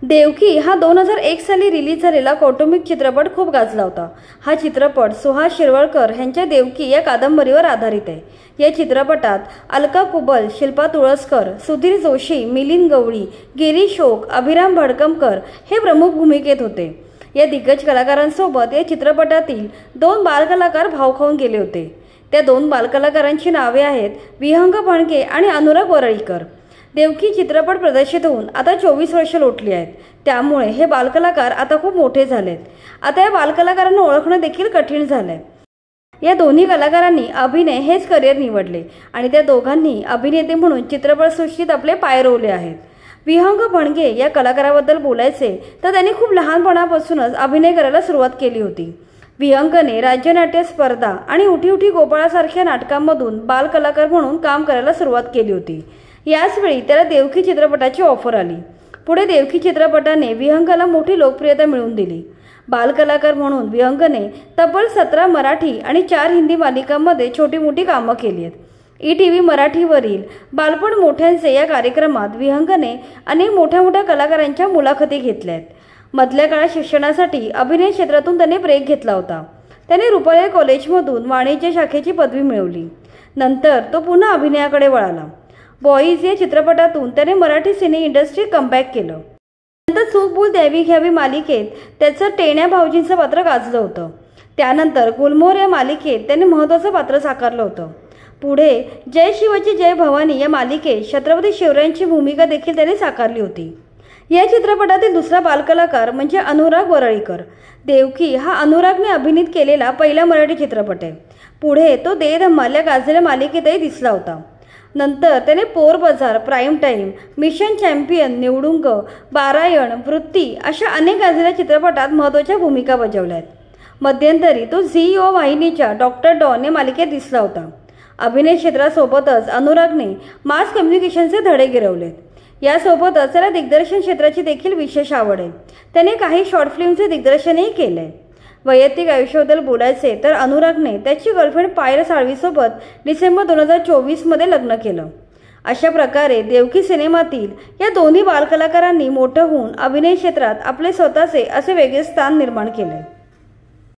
देवकी हा 2001 साली रिलीज झालेला कौटुंबिक चित्रपट खूप गाजला होता। हा चित्रपट सुहास शिरवळकर यांच्या देवकी या कादंबरीवर आधारित आहे। या चित्रपटात अलका कुबल, शिल्पा तुळसकर, सुधीर जोशी, मिलिंद गवळी, गिरीश ओक, अभिराम भडकमकर हे प्रमुख भूमिकेत होते। या दिग्गज कलाकारांसोबत या चित्रपटातील 2 बालकलाकार भाव खाऊन गेले होते। त्या 2 बालकलाकारांची नावे आहेत विहंग भणगे आणि अनुराग वरळीकर। देवकी चित्रपट प्रदर्शित होऊन आता 24 वर्ष लोटली आहेत, त्यामुळे हे बालकलाकार आता खूप मोठे झालेत। आता या बालकलाकारांना ओळखणं देखील कठीण झालंय। या दोन्ही कलाकारांनी अभिनय हेच करिअर निवडले आणि त्या दोघांनी अभिनेते म्हणून चित्रपटसृष्टीत आपले पाय रोवले आहेत। विहंग भणगे या कलाकाराबद्दल बोलायचे तर त्यांनी खूप लहानपणापासूनच अभिनय करायला सुरुवात केली होती। विहंगने राज्य नाट्य स्पर्धा आणि उठी उठी गोपाळासारख्या नाटकांमधून बालकलाकार म्हणून काम करायला सुरुवात केली होती। याच वेळी त्याला देवकी चित्रपटाची ऑफर आली। पुढे देवकी चित्रपटाने विहंगला मोठी लोकप्रियता मिळवून दिली। बालकलाकार म्हणून विहंगने तब्बल 17 मराठी आणि 4 हिंदी मालिकांमध्ये छोटी मोठी कामं केली आहेत। ETV मराठीवरील बालपण मोठ्यांचे या कार्यक्रमात विहंगने अनेक मोठ्या कलाकारांच्या मुलाखती घेतल्या आहेत। मधल्या काळात शिक्षणासाठी अभिनय क्षेत्रातून त्याने ब्रेक घेतला होता। त्याने रुपाली कॉलेजमधून वाणिज्य शाखेची पदवी मिळवली। नंतर तो पुन्हा अभिनयाकडे वळाला। बॉईज या चित्रपटातून त्याने मराठी सिने इंडस्ट्रीत कमबॅक केलं। नंतर चूक भूल द्यावी घ्यावी मालिकेत त्याचं टेण्या भाऊजींचं पात्र गाजलं होतं। त्यानंतर गुलमोहर या मालिकेत त्याने महत्त्वाचं पात्र साकारलं होतं। पुढे जय शिवाची जय भवानी या मालिकेत छत्रपती शिवरायांची भूमिका देखील त्याने साकारली होती। या चित्रपटातील दुसरा बालकलाकार म्हणजे अनुराग वरळीकर। देवकी हा अनुरागने अभिनीत केलेला पहिला मराठी चित्रपट आहे। पुढे तो दे धमाल या गाजलेल्या मालिकेतही दिसला होता। नंतर त्याने पोरबाजार, प्राईम टाइम, मिशन चॅम्पियन, निवडुंग, बारायण, वृत्ती अशा अनेक गाजलेल्या चित्रपटात महत्त्वाच्या भूमिका बजावल्या आहेत। मध्यंतरी तो झी वाहिनीच्या डॉक्टर डॉन या मालिकेत दिसला होता। अभिनय क्षेत्रासोबतच अनुरागने मास कम्युनिकेशनचे धडे गिरवलेत। यासोबतच त्याला दिग्दर्शन क्षेत्राची देखील विशेष आवड आहे। त्याने काही शॉर्ट फिल्मचे दिग्दर्शनही केले। वैयक्तिक आयुष्याबद्दल बोलायचे तर अनुरागने त्याची गर्लफ्रेंड पायल साळवीसोबत डिसेंबर 2024 मध्ये लग्न केलं। अशा प्रकारे देवकी सिनेमातील या दोन्ही बालकलाकारांनी मोठं होऊन अभिनय क्षेत्रात आपले स्वतःचे असे वेगळे स्थान निर्माण केले।